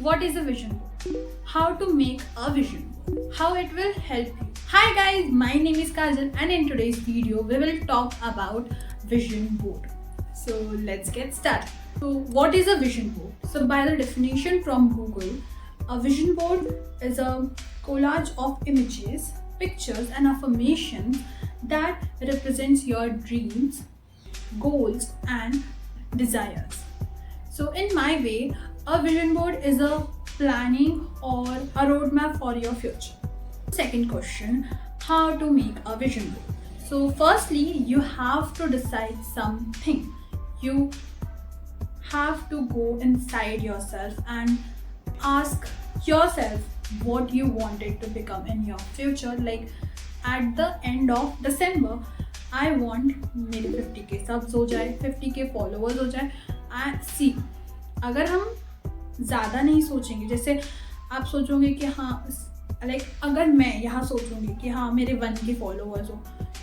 What is a vision board? How to make a vision board? How it will help you? Hi guys, my name is Kajal and in today's video we will talk about vision board. So let's get started. So what is a vision board? So by the definition from Google, a vision board is a collage of images, pictures and affirmations that represents your dreams, goals and desires. So in my way, a vision board is a planning or a roadmap for your future. Second question, how to make a vision board? So firstly, you have to decide something. You have to go inside yourself and ask yourself what you wanted to become in your future. Like at the end of December, I want मेरे 50k subs हो जाए, 50k followers हो जाए. See, अगर हम ज़्यादा नहीं सोचेंगे, जैसे आप सोचोगे कि हाँ लाइक अगर मैं यहाँ सोचूंगी कि हाँ मेरे 1k फॉलोअर्स हो,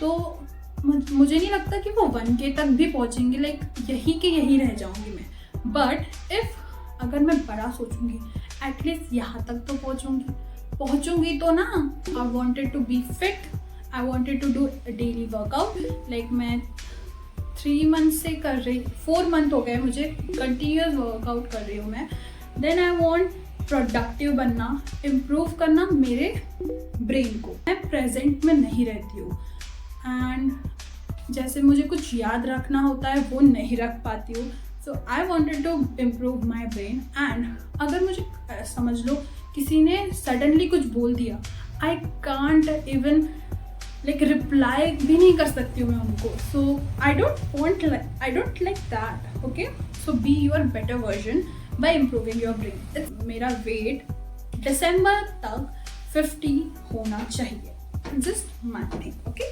तो मुझे नहीं लगता कि वो 1k तक भी पहुँचेंगे. लाइक यही के यही रह जाऊँगी मैं. बट इफ़ अगर मैं बड़ा सोचूंगी, एटलीस्ट यहाँ तक तो पहुँचूंगी तो ना. I wanted to be fit, I wanted to do daily workout. Like मैं 3 मंथ से कर रही, 4 मंथ हो गए मुझे कंटिन्यूस वर्कआउट कर रही हूँ मैं. देन आई वॉन्ट प्रोडक्टिव बनना, इम्प्रूव करना मेरे ब्रेन को. मैं प्रेजेंट में नहीं रहती हूँ एंड जैसे मुझे कुछ याद रखना होता है वो नहीं रख पाती हूँ. So I wanted to improve my brain. And अगर मुझे समझ लो किसी ने सडनली कुछ बोल दिया, I can't even like reply भी नहीं कर सकती हूँ मैं उनको. So I don't like that. Okay, so be your better version by improving your brain. मेरा वेट दिसंबर तक 50 होना चाहिए. Just my thing. Okay,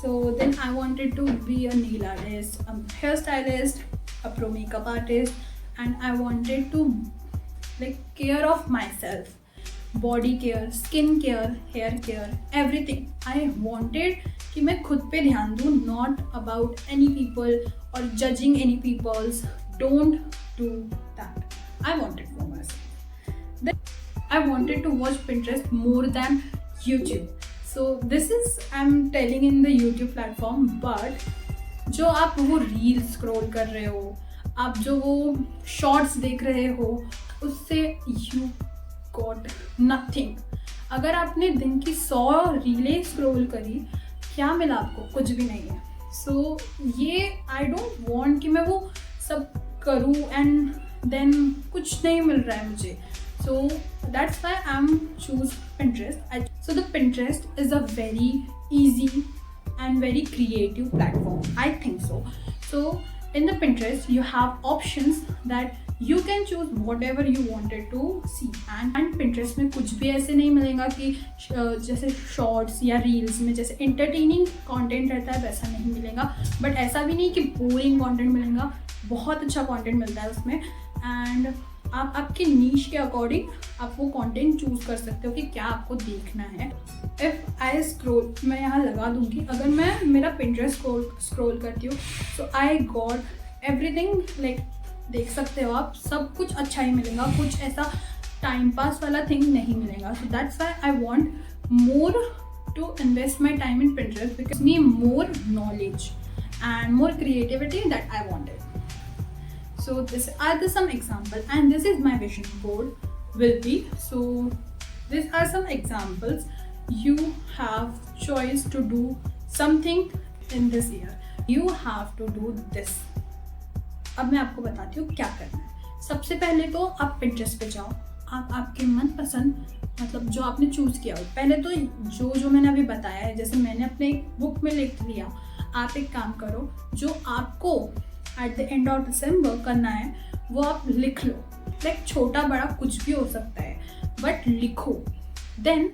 so then I wanted to be a nail artist, a hair stylist, a pro makeup artist, and I wanted to like care of myself, body care, skin care, hair care, everything. I wanted कि मैं खुद पे ध्यान दूँ, not about any people or judging any people's. Don't do that. I wanted for myself. Then I wanted to watch Pinterest more than YouTube. So this is I'm telling in the YouTube platform, but जो आप वो reel scroll कर रहे हो, आप जो वो shorts देख रहे हो, उससे यू गॉट नथिंग. अगर आपने दिन की 100 रीलें स्क्रॉल करी, क्या मिला आपको? कुछ भी नहीं है. सो ये आई डोंट वांट कि मैं वो सब करूँ एंड देन कुछ नहीं मिल रहा है मुझे. सो that's why I am choose Pinterest. So the Pinterest is a very easy and very creative platform, I think so. So in the Pinterest you have options that you can choose whatever you wanted to see. and Pinterest में कुछ भी ऐसे नहीं मिलेगा कि जैसे shorts या reels में जैसे entertaining content रहता है वैसा नहीं मिलेगा. बट ऐसा भी नहीं कि boring content मिलेगा, बहुत अच्छा content मिलता है उसमें. एंड आप आपके नीश के अकॉर्डिंग आप वो कंटेंट चूज कर सकते हो कि क्या आपको देखना है. इफ़ आई स्क्रॉल, मैं यहाँ लगा दूँगी, अगर मैं मेरा Pinterest स्क्रॉल करती हूँ, so I got everything. Like देख सकते हो आप, सब कुछ अच्छा ही मिलेगा, कुछ ऐसा टाइम पास वाला थिंग नहीं मिलेगा. So that's why I want more to invest my time in Pinterest because me more knowledge and more creativity that I wanted. So these are some examples, and this is my vision board will be. So these are some examples. You have choice to do something in this year. You have to do this. अब मैं आपको बताती हूँ क्या करना है. सबसे पहले तो आप Pinterest पे जाओ, आप आपके मनपसंद मतलब जो आपने चूज़ किया हो. पहले तो जो मैंने अभी बताया है, जैसे मैंने अपने बुक में लिख लिया. आप एक काम करो, जो आपको at the end of December करना है वो आप लिख लो. लाइक छोटा बड़ा कुछ भी हो सकता है, बट लिखो. देन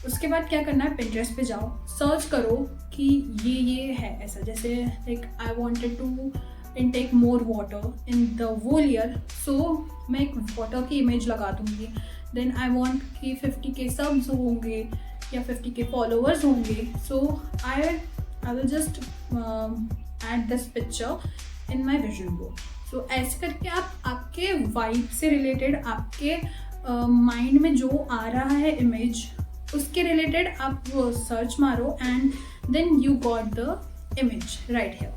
उसके बाद क्या करना है, Pinterest पे जाओ, सर्च करो कि ये है ऐसा. जैसे like I wanted to intake more water in the whole year, so मैं एक वाटर की इमेज लगा दूँगी. देन आई वांट कि 50k सब्स होंगे या 50k फॉलोअर्स होंगे. सो I will just add this picture in my vision board. सो ऐसे करके आप आपके वाइब से रिलेटेड, आपके माइंड में जो आ रहा है इमेज, उसके रिलेटेड आप वो सर्च मारो and then you got the image right here.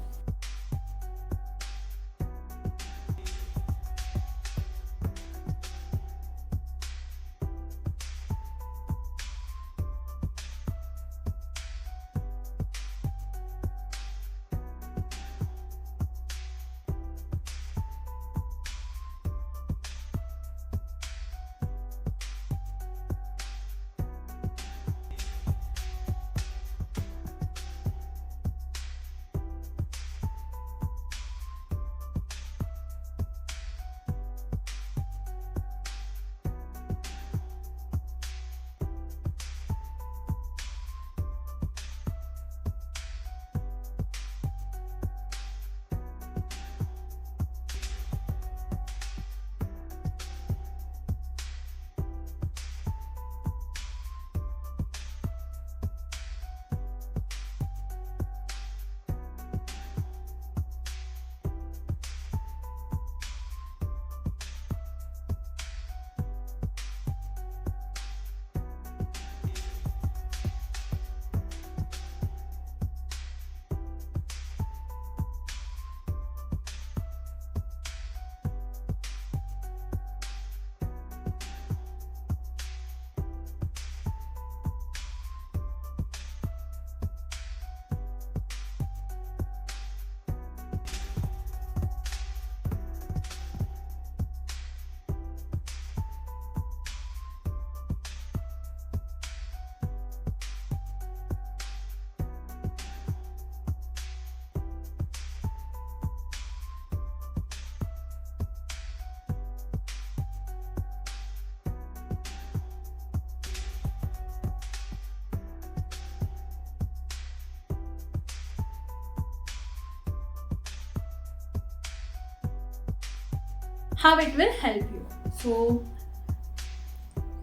How it will help you. So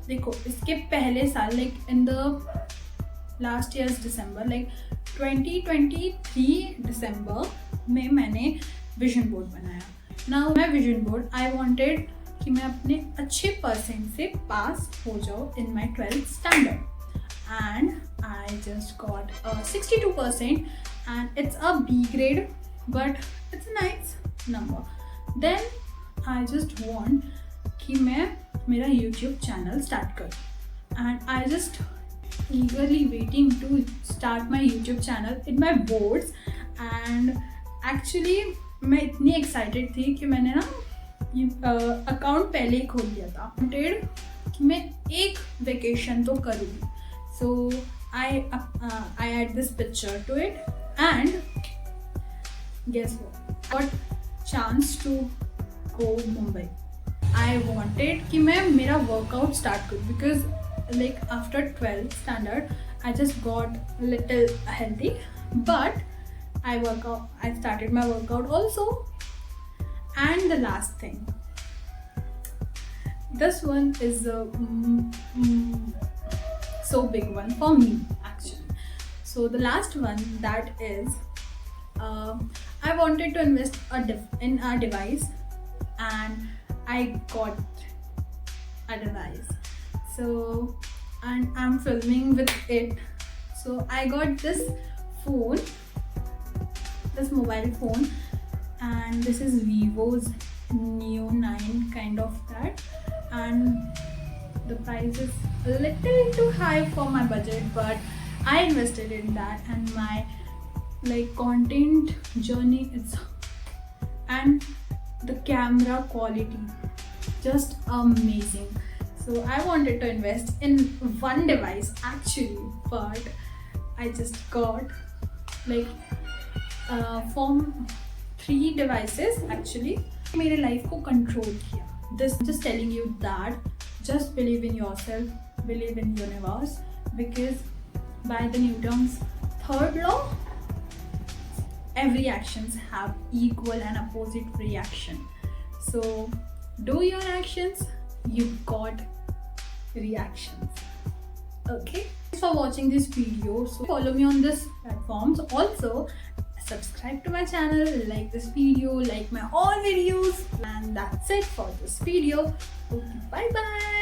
देखो, इसके पहले साल like in the last years December, like 2023 दिसंबर में मैंने विजन बोर्ड बनाया. नाउ मैं विजन बोर्ड आई वांटेड कि मैं अपने अच्छे परसेंट से पास हो जाऊँ in my 12th standard and I just got 62% and it's a B grade but it's a nice number. Then I just want कि मैं मेरा यूट्यूब चैनल स्टार्ट करूँ and I just eagerly waiting to start my YouTube channel in my boards and actually मैं इतनी excited थी कि मैंने ना अकाउंट पहले ही खोल लिया था. कि मैं एक वेकेशन तो करूँगी. So I add this picture to it and guess what? Got chance to go Mumbai. I wanted कि मैं मेरा workout start करूँ because like after 12th standard I just got a little healthy but I started my workout also. And the last thing, this one is a so big one for me actually. So the last one, that is I wanted to invest in a device and I got a device. So and I'm filming with it. So I got this phone, this mobile phone, and this is Vivo's Neo 9 kind of that, and the price is a little too high for my budget, but I invested in that and my like content journey is, and the camera quality just amazing. So I wanted to invest in one device actually, but I just got like from 3 devices actually. मेरे life को control किया. This just telling you that just believe in yourself, believe in universe, because by the Newton's third law, every actions have equal and opposite reaction. So do your actions, you got reactions. Okay, thanks for watching this video. So follow me on this platforms. Also subscribe to my channel, like this video, like my all videos, and that's it for this video. Okay, bye bye.